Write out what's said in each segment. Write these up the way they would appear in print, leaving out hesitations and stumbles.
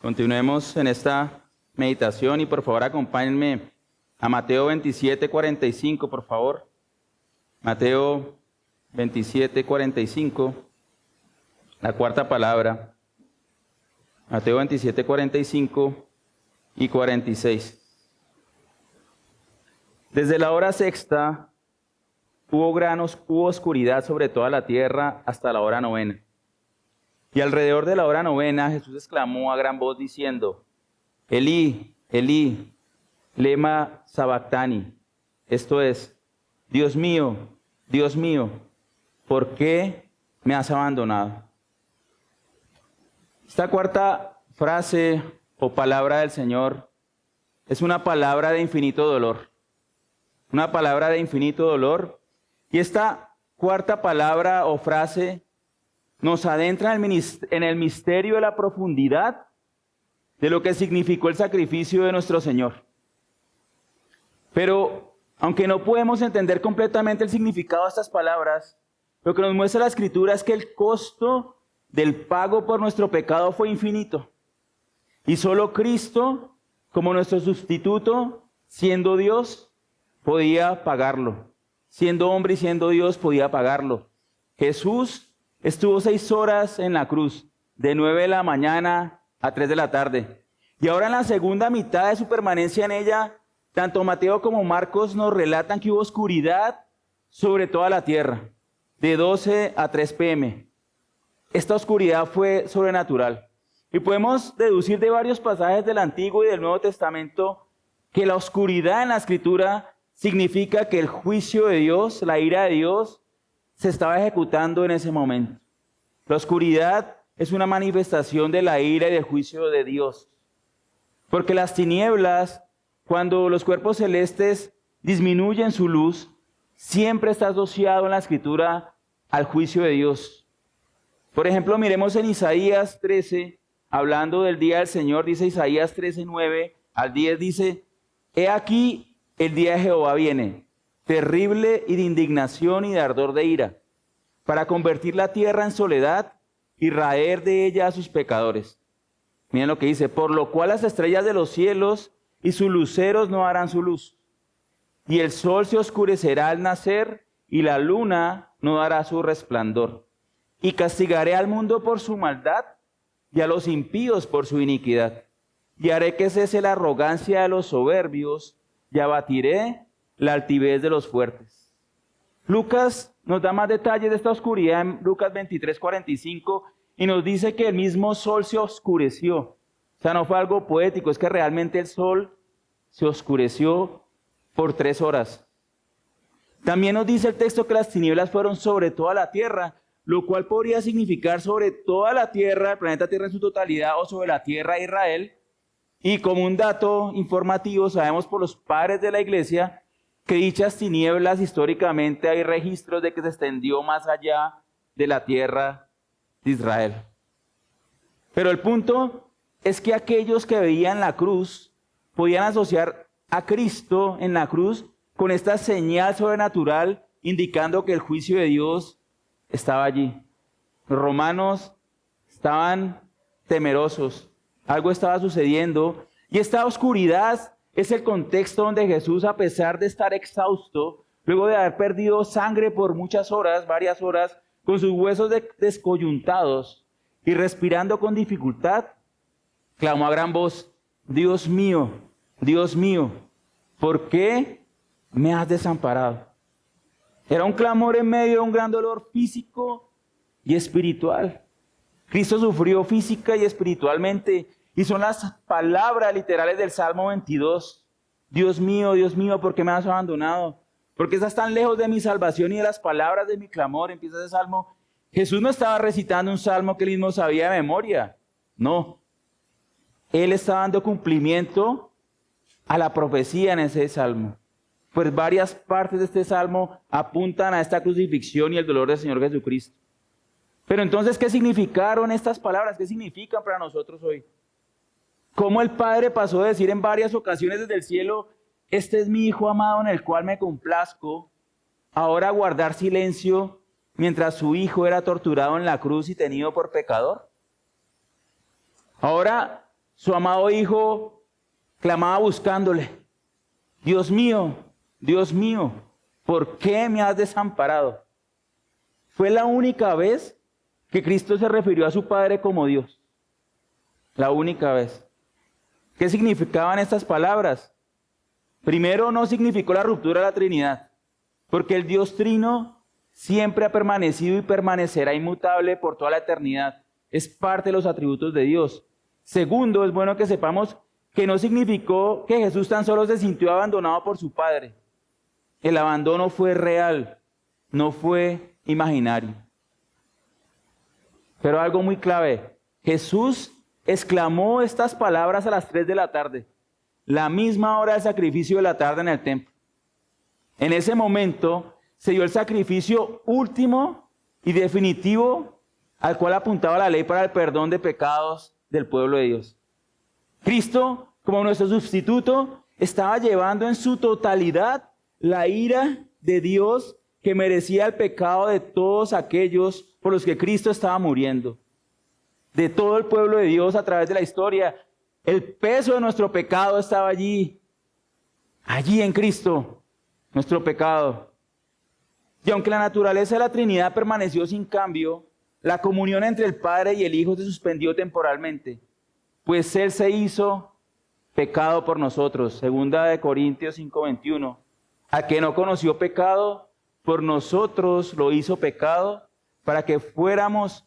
Continuemos en esta meditación y por favor acompáñenme a Mateo 27:45, por favor. Mateo 27:45, la cuarta palabra. Mateo 27:45 y 46. Desde la hora sexta hubo oscuridad sobre toda la tierra hasta la hora novena. Y alrededor de la hora novena Jesús exclamó a gran voz diciendo: Elí, Elí, lema sabactani. Esto es: Dios mío, ¿por qué me has abandonado? Esta cuarta frase o palabra del Señor es una palabra de infinito dolor. Una palabra de infinito dolor. Y esta cuarta palabra o frase nos adentra en el misterio de la profundidad de lo que significó el sacrificio de nuestro Señor. Pero, aunque no podemos entender completamente el significado de estas palabras, lo que nos muestra la Escritura es que el costo del pago por nuestro pecado fue infinito. Y solo Cristo, como nuestro sustituto, siendo Dios, podía pagarlo. Siendo hombre y siendo Dios, podía pagarlo. Jesús estuvo 6 horas en la cruz, de 9 de la mañana a 3 de la tarde. Y ahora en la segunda mitad de su permanencia en ella, tanto Mateo como Marcos nos relatan que hubo oscuridad sobre toda la tierra, de 12 a 3 p.m. Esta oscuridad fue sobrenatural. Y podemos deducir de varios pasajes del Antiguo y del Nuevo Testamento que la oscuridad en la Escritura significa que el juicio de Dios, la ira de Dios, se estaba ejecutando en ese momento. La oscuridad es una manifestación de la ira y del juicio de Dios. Porque las tinieblas, cuando los cuerpos celestes disminuyen su luz, siempre está asociado en la Escritura al juicio de Dios. Por ejemplo, miremos en Isaías 13, hablando del día del Señor, dice Isaías 13, 9 al 10, dice: He aquí el día de Jehová viene, terrible y de indignación y de ardor de ira, para convertir la tierra en soledad y raer de ella a sus pecadores. Miren lo que dice: por lo cual las estrellas de los cielos y sus luceros no harán su luz, y el sol se oscurecerá al nacer, y la luna no dará su resplandor. Y castigaré al mundo por su maldad, y a los impíos por su iniquidad. Y haré que cese la arrogancia de los soberbios, y abatiré la altivez de los fuertes. Lucas nos da más detalles de esta oscuridad en Lucas 23:45 y nos dice que el mismo sol se oscureció. O sea, no fue algo poético, es que realmente el sol se oscureció por 3 horas. También nos dice el texto que las tinieblas fueron sobre toda la tierra, lo cual podría significar sobre toda la tierra, el planeta Tierra en su totalidad, o sobre la tierra de Israel. Y como un dato informativo, sabemos por los padres de la iglesia que dichas tinieblas históricamente hay registros de que se extendió más allá de la tierra de Israel. Pero el punto es que aquellos que veían la cruz podían asociar a Cristo en la cruz con esta señal sobrenatural indicando que el juicio de Dios estaba allí. Los romanos estaban temerosos. Algo estaba sucediendo y esta oscuridad es el contexto donde Jesús, a pesar de estar exhausto, luego de haber perdido sangre por muchas horas, varias horas, con sus huesos descoyuntados y respirando con dificultad, clamó a gran voz: Dios mío, ¿por qué me has desamparado? Era un clamor en medio de un gran dolor físico y espiritual. Cristo sufrió física y espiritualmente, y son las palabras literales del Salmo 22. Dios mío, ¿por qué me has abandonado? ¿Por qué estás tan lejos de mi salvación y de las palabras de mi clamor? Empieza ese salmo. Jesús no estaba recitando un salmo que él mismo sabía de memoria. No. Él estaba dando cumplimiento a la profecía en ese salmo. Pues varias partes de este salmo apuntan a esta crucifixión y el dolor del Señor Jesucristo. Pero entonces, ¿qué significaron estas palabras? ¿Qué significan para nosotros hoy? ¿Cómo el Padre pasó a decir en varias ocasiones desde el cielo: este es mi Hijo amado en el cual me complazco, ahora guardar silencio mientras su Hijo era torturado en la cruz y tenido por pecador? Ahora su amado Hijo clamaba buscándole: Dios mío, ¿por qué me has desamparado? Fue la única vez que Cristo se refirió a su Padre como Dios. La única vez. ¿Qué significaban estas palabras? Primero, no significó la ruptura de la Trinidad, porque el Dios Trino siempre ha permanecido y permanecerá inmutable por toda la eternidad. Es parte de los atributos de Dios. Segundo, es bueno que sepamos que no significó que Jesús tan solo se sintió abandonado por su Padre. El abandono fue real, no fue imaginario. Pero algo muy clave: Jesús exclamó estas palabras a las 3 de la tarde, la misma hora del sacrificio de la tarde en el templo. En ese momento se dio el sacrificio último y definitivo al cual apuntaba la ley para el perdón de pecados del pueblo de Dios. Cristo, como nuestro sustituto, estaba llevando en su totalidad la ira de Dios que merecía el pecado de todos aquellos por los que Cristo estaba muriendo. De todo el pueblo de Dios a través de la historia. El peso de nuestro pecado estaba allí en Cristo, nuestro pecado. Y aunque la naturaleza de la Trinidad permaneció sin cambio, la comunión entre el Padre y el Hijo se suspendió temporalmente, pues Él se hizo pecado por nosotros. Segunda de Corintios 5:21. Al que no conoció pecado, por nosotros lo hizo pecado, para que fuéramos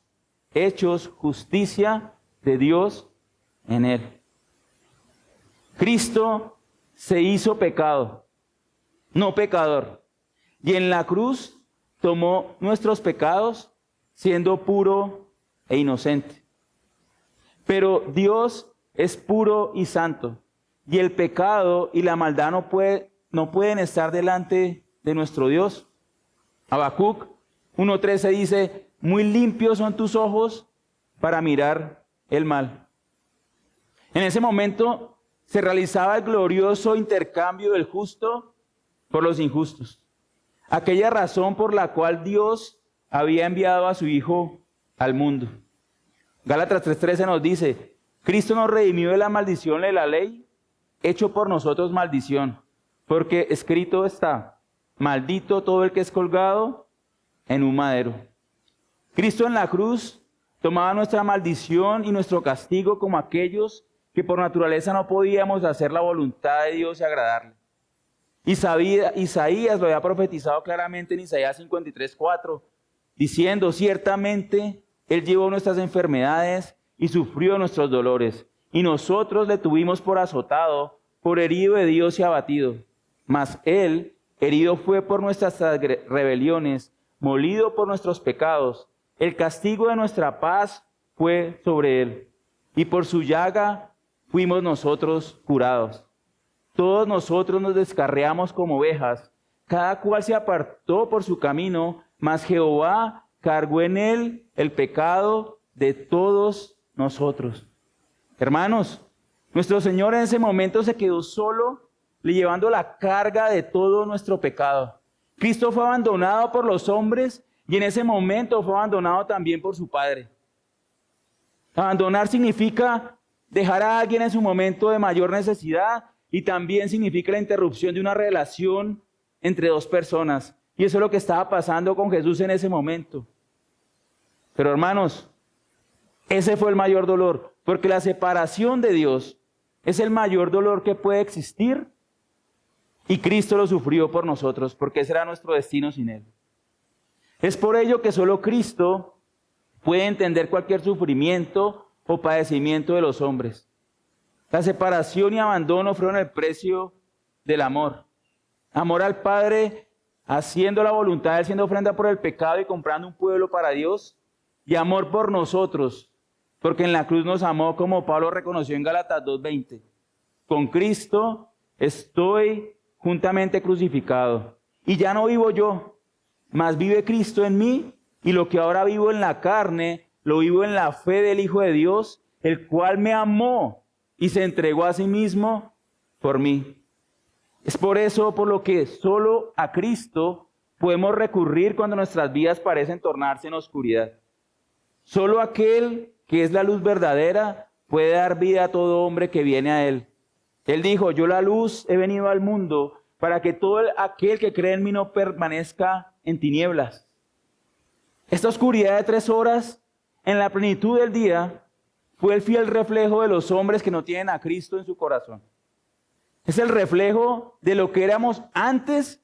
hechos justicia de Dios en Él. Cristo se hizo pecado, no pecador, y en la cruz tomó nuestros pecados, siendo puro e inocente. Pero Dios es puro y santo, y el pecado y la maldad no pueden estar delante de nuestro Dios. Habacuc 1:13 dice: muy limpios son tus ojos para mirar el mal. En ese momento se realizaba el glorioso intercambio del justo por los injustos. Aquella razón por la cual Dios había enviado a su Hijo al mundo. Gálatas 3:13 nos dice: Cristo nos redimió de la maldición de la ley, hecho por nosotros maldición, porque escrito está: maldito todo el que es colgado en un madero. Cristo en la cruz tomaba nuestra maldición y nuestro castigo como aquellos que por naturaleza no podíamos hacer la voluntad de Dios y agradarle. Isaías lo había profetizado claramente en Isaías 53:4, diciendo: ciertamente Él llevó nuestras enfermedades y sufrió nuestros dolores, y nosotros le tuvimos por azotado, por herido de Dios y abatido. Mas Él herido fue por nuestras rebeliones, molido por nuestros pecados. El castigo de nuestra paz fue sobre Él, y por su llaga fuimos nosotros curados. Todos nosotros nos descarriamos como ovejas, cada cual se apartó por su camino, mas Jehová cargó en Él el pecado de todos nosotros. Hermanos, nuestro Señor en ese momento se quedó solo, llevando la carga de todo nuestro pecado. Cristo fue abandonado por los hombres y en ese momento fue abandonado también por su Padre. Abandonar significa dejar a alguien en su momento de mayor necesidad y también significa la interrupción de una relación entre dos personas. Y eso es lo que estaba pasando con Jesús en ese momento. Pero hermanos, ese fue el mayor dolor, porque la separación de Dios es el mayor dolor que puede existir. Y Cristo lo sufrió por nosotros, porque ese era nuestro destino sin Él. Es por ello que solo Cristo puede entender cualquier sufrimiento o padecimiento de los hombres. La separación y abandono fueron el precio del amor. Amor al Padre, haciendo la voluntad de Él, siendo ofrenda por el pecado y comprando un pueblo para Dios. Y amor por nosotros, porque en la cruz nos amó, como Pablo reconoció en Gálatas 2:20. Con Cristo estoy juntamente crucificado. Y ya no vivo yo, mas vive Cristo en mí, y lo que ahora vivo en la carne, lo vivo en la fe del Hijo de Dios, el cual me amó y se entregó a sí mismo por mí. Es por eso por lo que solo a Cristo podemos recurrir cuando nuestras vidas parecen tornarse en oscuridad. Solo aquel que es la luz verdadera puede dar vida a todo hombre que viene a él. Él dijo, yo la luz he venido al mundo para que todo aquel que cree en mí no permanezca en tinieblas. Esta oscuridad de 3 horas, en la plenitud del día, fue el fiel reflejo de los hombres que no tienen a Cristo en su corazón. Es el reflejo de lo que éramos antes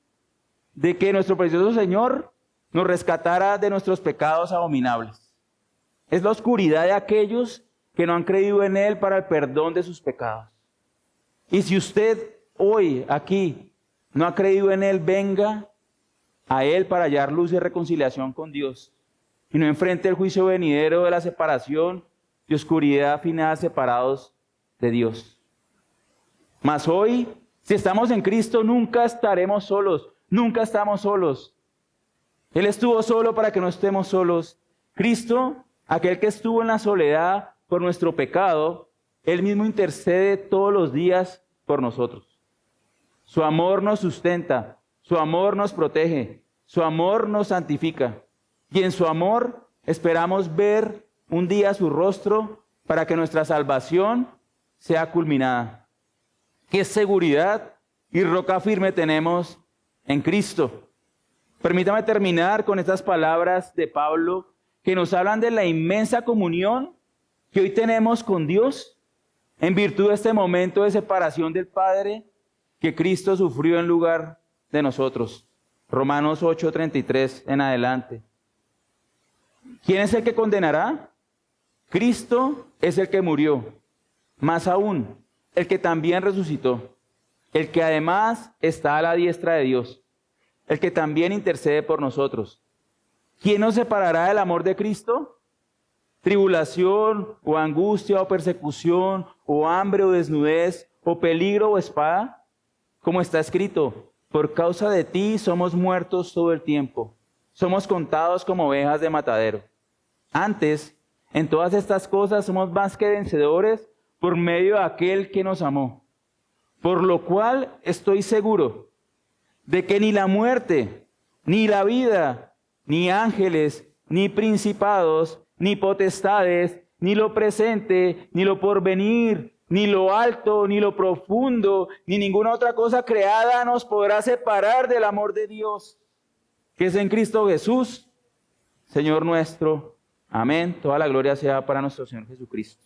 de que nuestro precioso Señor nos rescatara de nuestros pecados abominables. Es la oscuridad de aquellos que no han creído en Él para el perdón de sus pecados. Y si usted hoy aquí no ha creído en Él, venga a Él para hallar luz y reconciliación con Dios. Y no enfrente el juicio venidero de la separación y oscuridad final separados de Dios. Mas hoy, si estamos en Cristo, nunca estaremos solos. Nunca estamos solos. Él estuvo solo para que no estemos solos. Cristo, aquel que estuvo en la soledad por nuestro pecado, Él mismo intercede todos los días por nosotros. Su amor nos sustenta, su amor nos protege, su amor nos santifica. Y en su amor esperamos ver un día su rostro para que nuestra salvación sea culminada. ¿Qué seguridad y roca firme tenemos en Cristo? Permítame terminar con estas palabras de Pablo que nos hablan de la inmensa comunión que hoy tenemos con Dios en virtud de este momento de separación del Padre que Cristo sufrió en lugar de nosotros. Romanos 8:33 en adelante. ¿Quién es el que condenará? Cristo es el que murió, más aún, el que también resucitó, el que además está a la diestra de Dios, el que también intercede por nosotros. ¿Quién nos separará del amor de Cristo? ¿Tribulación, o angustia, o persecución, o hambre, o desnudez, o peligro, o espada? Como está escrito, por causa de ti somos muertos todo el tiempo. Somos contados como ovejas de matadero. Antes, en todas estas cosas somos más que vencedores por medio de aquel que nos amó. Por lo cual estoy seguro de que ni la muerte, ni la vida, ni ángeles, ni principados, ni potestades, ni lo presente, ni lo porvenir, ni lo alto, ni lo profundo, ni ninguna otra cosa creada nos podrá separar del amor de Dios, que es en Cristo Jesús, Señor nuestro. Amén. Toda la gloria sea para nuestro Señor Jesucristo.